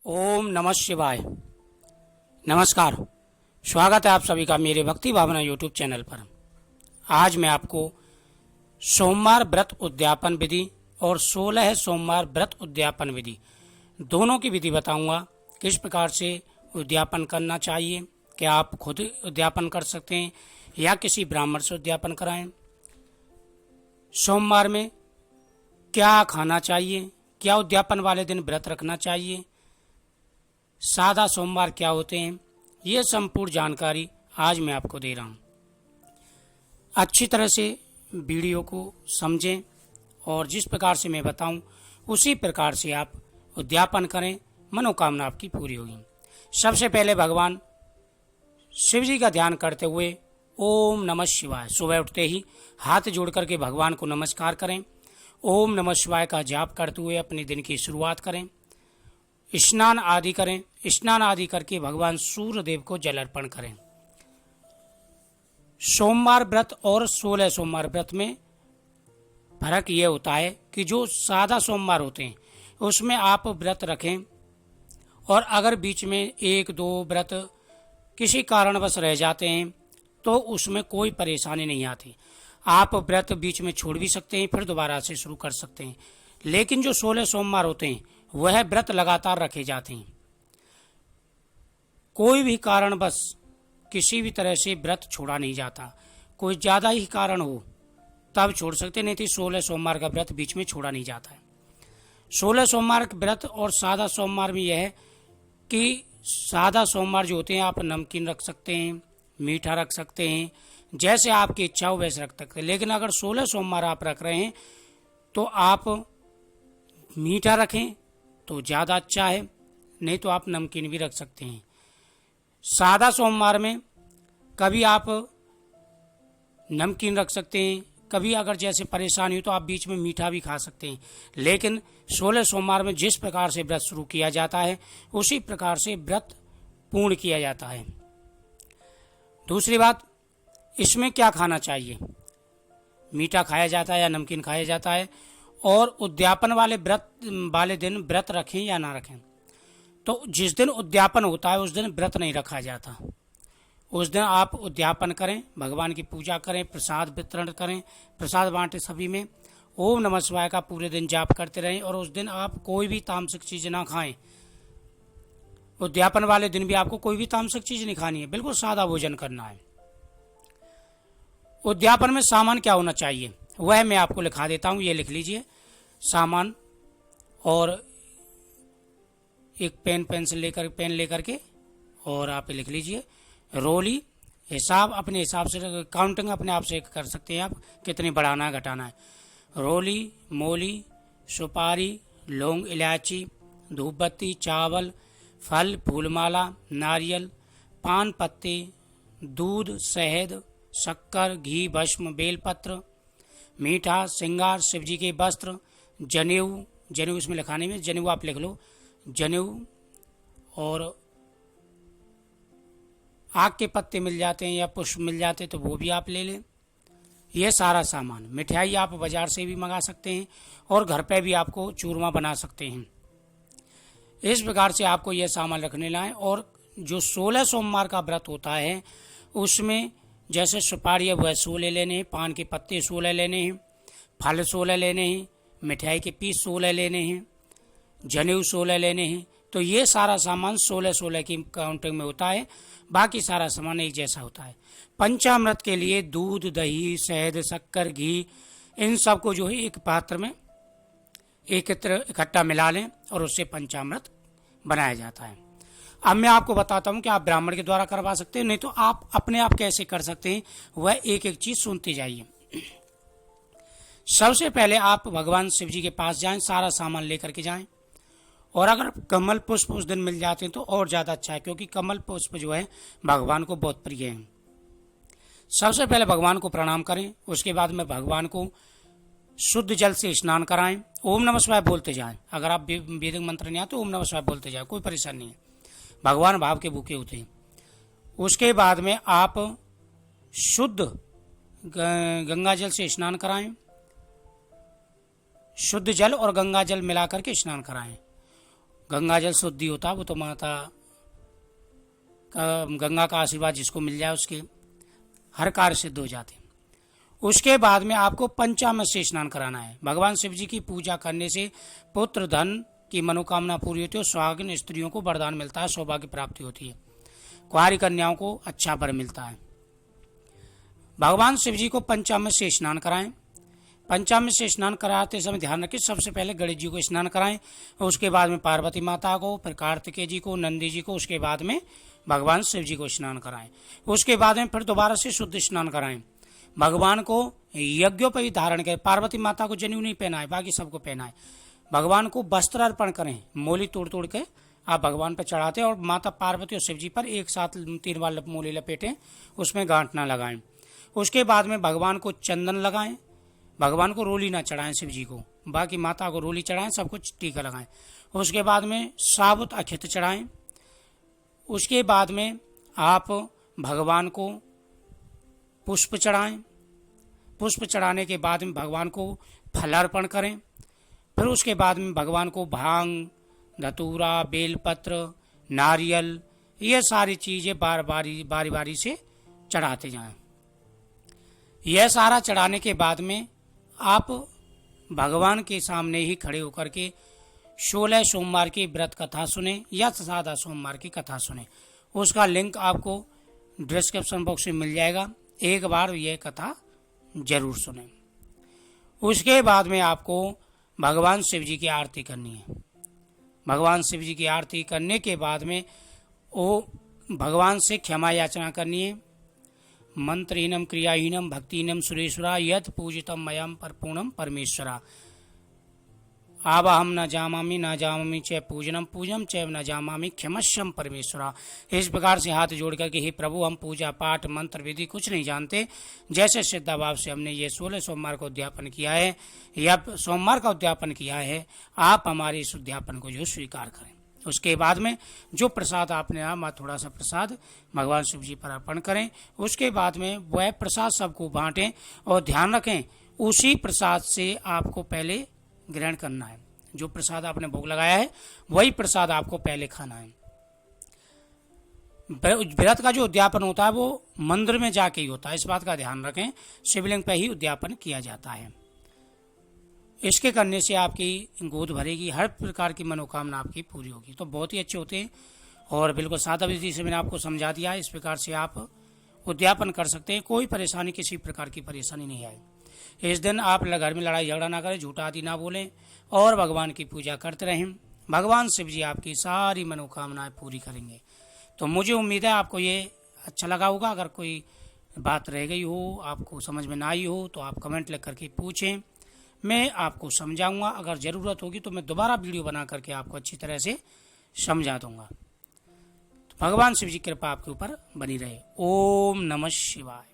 ओम नमः शिवाय। नमस्कार, स्वागत है आप सभी का मेरे भक्ति भावना यूट्यूब चैनल पर। आज मैं आपको सोमवार व्रत उद्यापन विधि और 16 सोमवार व्रत उद्यापन विधि दोनों की विधि बताऊंगा। किस प्रकार से उद्यापन करना चाहिए, क्या आप खुद उद्यापन कर सकते हैं या किसी ब्राह्मण से उद्यापन कराएं। सोमवार में क्या खाना चाहिए, क्या उद्यापन वाले दिन व्रत रखना चाहिए, सादा सोमवार क्या होते हैं, ये संपूर्ण जानकारी आज मैं आपको दे रहा हूँ। अच्छी तरह से वीडियो को समझें और जिस प्रकार से मैं बताऊं उसी प्रकार से आप उद्यापन करें, मनोकामना आपकी पूरी होगी। सबसे पहले भगवान शिव जी का ध्यान करते हुए ओम नमः शिवाय सुबह उठते ही हाथ जोड़ करके भगवान को नमस्कार करें। ओम नमः शिवाय का जाप करते हुए अपने दिन की शुरुआत करें। स्नान आदि करें। स्नान आदि करके भगवान सूर्य देव को जल अर्पण करें। सोमवार व्रत और 16 सोमवार व्रत में फर्क यह होता है कि जो सादा सोमवार होते हैं उसमें आप व्रत रखें और अगर बीच में एक दो व्रत किसी कारणवश रह जाते हैं तो उसमें कोई परेशानी नहीं आती। आप व्रत बीच में छोड़ भी सकते हैं, फिर दोबारा से शुरू कर सकते हैं। लेकिन जो 16 सोमवार होते हैं वह व्रत लगातार रखे जाते हैं। कोई भी कारणवश किसी भी तरह से व्रत छोड़ा नहीं जाता। कोई ज़्यादा ही कारण हो तब छोड़ सकते, नहीं तो 16 सोमवार का व्रत बीच में छोड़ा नहीं जाता है। 16 सोमवार का व्रत और सादा सोमवार में यह है कि सादा सोमवार जो होते हैं आप नमकीन रख सकते हैं, मीठा रख सकते हैं, जैसे आपकी इच्छा हो वैसे रख सकते हैं। लेकिन अगर 16 सोमवार आप रख रहे हैं तो आप मीठा रखें तो ज़्यादा अच्छा है, नहीं तो आप नमकीन भी रख सकते हैं। सादा सोमवार में कभी आप नमकीन रख सकते हैं, कभी अगर जैसे परेशानी हो तो आप बीच में मीठा भी खा सकते हैं। लेकिन 16 सोमवार में जिस प्रकार से व्रत शुरू किया जाता है उसी प्रकार से व्रत पूर्ण किया जाता है। दूसरी बात, इसमें क्या खाना चाहिए, मीठा खाया जाता है या नमकीन खाया जाता है, और उद्यापन वाले दिन व्रत रखें या ना रखें। तो जिस दिन उद्यापन होता है उस दिन व्रत नहीं रखा जाता। उस दिन आप उद्यापन करें, भगवान की पूजा करें, प्रसाद वितरण करें, प्रसाद बांटें सभी में। ओम नमः शिवाय का पूरे दिन जाप करते रहें और उस दिन आप कोई भी तामसिक चीज़ ना खाएं। उद्यापन वाले दिन भी आपको कोई भी तामसिक चीज़ नहीं खानी है, बिल्कुल सादा भोजन करना है। उद्यापन में सामान क्या होना चाहिए वह मैं आपको लिखा देता हूँ, ये लिख लीजिए सामान, और एक पेन लेकर के और आप लिख लीजिए रोली। हिसाब अपने हिसाब से, काउंटिंग अपने आप से कर सकते हैं आप कितनी बढ़ाना है घटाना है। रोली, मोली, सुपारी, लौंग, इलायची, धूप बत्ती, चावल, फल, फूलमाला, नारियल, पान पत्ते, दूध, शहद, शक्कर, घी, भस्म, बेलपत्र, मीठा, श्रृंगार, शिवजी के वस्त्र, जनेऊ, जनेऊ इसमें लिखाने में जनेऊ आप लिख लो, जनेऊ, और आग के पत्ते मिल जाते हैं या पुष्प मिल जाते हैं तो वो भी आप ले लें। ये सारा सामान। मिठाई आप बाजार से भी मंगा सकते हैं और घर पे भी आपको चूरमा बना सकते हैं। इस प्रकार से आपको यह सामान रखने लाएं। और जो 16 सोमवार का व्रत होता है उसमें जैसे सुपारी है वह 16 लेने हैं, पान के पत्ते 16 लेने हैं, फल 16 लेने हैं, मिठाई के पीस 16 लेने हैं, जनेऊ 16 लेने हैं। तो ये सारा सामान 16 की काउंटिंग में होता है। बाकी सारा सामान एक जैसा होता है। पंचामृत के लिए दूध, दही, शहद, शक्कर, घी, इन सब को जो है एक पात्र में एकत्र इकट्ठा मिला लें और उससे पंचामृत बनाया जाता है। अब मैं आपको बताता हूँ कि आप ब्राह्मण के द्वारा करवा सकते हैं, नहीं तो आप अपने आप कैसे कर सकते हैं वह एक एक चीज सुनते जाइए। सबसे पहले आप भगवान शिव जी के पास जाएं, सारा सामान लेकर के जाएं, और अगर कमल पुष्प उस दिन मिल जाते हैं तो और ज़्यादा अच्छा है, क्योंकि कमल पुष्प जो है भगवान को बहुत प्रिय है। सबसे पहले भगवान को प्रणाम करें, उसके बाद में भगवान को शुद्ध जल से स्नान कराएं। ओम नमः शिवाय बोलते जाएं। अगर आप वैदिक मंत्र नहीं आते ओम नमः शिवाय बोलते जाएं, कोई परेशानी नहीं है, भगवान भाव के भूखे होते हैं। उसके बाद में आप शुद्ध गंगा जल से स्नान कराएं, शुद्ध जल और गंगा जल मिलाकर के स्नान कराएं। गंगा जल शुद्धि होता है, वो तो माता गंगा का आशीर्वाद जिसको मिल जाए उसके हर कार्य सिद्ध हो जाते हैं। उसके बाद में आपको पंचामृत से स्नान कराना है। भगवान शिव जी की पूजा करने से पुत्र धन की मनोकामना पूरी होती है और सुहागिन स्त्रियों को वरदान मिलता है, सौभाग्य प्राप्ति होती है, कुंवारी कन्याओं को अच्छा वर मिलता है। भगवान शिव जी को पंचामृत से स्नान कराएं। पंचामृत से स्नान कराते समय ध्यान रखें, सबसे पहले गणेश जी को स्नान कराएं, उसके बाद में पार्वती माता को, फिर कार्तिकेय जी को, नंदी जी को, उसके बाद में भगवान शिव जी को स्नान कराएं। उसके बाद में फिर दोबारा से शुद्ध स्नान कराएं। भगवान को यज्ञोपवीत धारण करें। पार्वती माता को जनेऊ नहीं पहनाए, बाकी सबको पहनाए। भगवान को वस्त्र अर्पण करें, मोली तोड़ तोड़ के आप भगवान पर चढ़ाते हैं और माता पार्वती और शिव जी पर एक साथ 3 बार मोली लपेटें, उसमें गांठ ना लगाएं। उसके बाद में भगवान को चंदन लगाएं। भगवान को रोली ना चढ़ाएं शिव जी को, बाकी माता को रोली चढ़ाएं, सब कुछ टीका लगाएं। उसके बाद में साबुत अक्षत चढ़ाएं। उसके बाद में आप भगवान को पुष्प चढ़ाएं। पुष्प चढ़ाने के बाद में भगवान को फल अर्पण करें। फिर उसके बाद में भगवान को भांग, धतूरा, बेलपत्र, नारियल, ये सारी चीजें बारी बारी से चढ़ाते जाएं। यह सारा चढ़ाने के बाद में आप भगवान के सामने ही खड़े होकर के 16 सोमवार की व्रत कथा सुने या सादा सोमवार की कथा सुने। उसका लिंक आपको डिस्क्रिप्शन बॉक्स में मिल जाएगा। एक बार यह कथा जरूर सुने। उसके बाद में आपको भगवान शिव जी की आरती करनी है। भगवान शिव जी की आरती करने के बाद में वो भगवान से क्षमा याचना करनी है। मंत्रहीनम क्रियाहीनम भक्तिहीनम सुरेश्वरा यत् पूजितम मयम परपूर्णम परमेश्वरा। आवाहम न जामामी च पूजनम पूजम च न जामामी क्षमस्यम परमेश्वरा। इस प्रकार से हाथ जोड़ करके, हे प्रभु, हम पूजा पाठ मंत्र विधि कुछ नहीं जानते, जैसे श्रद्धा भाव से हमने ये 16 सोमवार का उद्यापन किया है या सोमवार का उद्यापन किया है, आप हमारे इस उद्यापन को जो स्वीकार करें। उसके बाद में जो प्रसाद आपने आप थोड़ा सा प्रसाद भगवान शिव जी पर अर्पण करें। उसके बाद में वह प्रसाद सबको बांटें और ध्यान रखें उसी प्रसाद से आपको पहले ग्रहण करना है। जो प्रसाद आपने भोग लगाया है वही प्रसाद आपको पहले खाना है। व्रत का जो उद्यापन होता है वो मंदिर में जाके ही होता है, इस बात का ध्यान रखें। शिवलिंग पर ही उद्यापन किया जाता है। इसके करने से आपकी गोद भरेगी, हर प्रकार की मनोकामना आपकी पूरी होगी। तो बहुत ही अच्छे होते हैं और बिल्कुल सादा विधि से मैंने आपको समझा दिया। इस प्रकार से आप उद्यापन कर सकते हैं, कोई परेशानी, किसी प्रकार की परेशानी नहीं आए। इस दिन आप घर में लड़ाई झगड़ा ना करें, झूठा आदि ना बोलें और भगवान की पूजा करते रहें। भगवान शिव जी आपकी सारी मनोकामनाएं पूरी करेंगे। तो मुझे उम्मीद है आपको ये अच्छा लगा होगा। अगर कोई बात रह गई हो, आपको समझ में ना आई हो, तो आप कमेंट लिख करके पूछें, मैं आपको समझाऊंगा। अगर ज़रूरत होगी तो मैं दोबारा वीडियो बना करके आपको अच्छी तरह से समझा दूंगा। तो भगवान शिव जी की कृपा आपके ऊपर बनी रहे। ओम नमः शिवाय।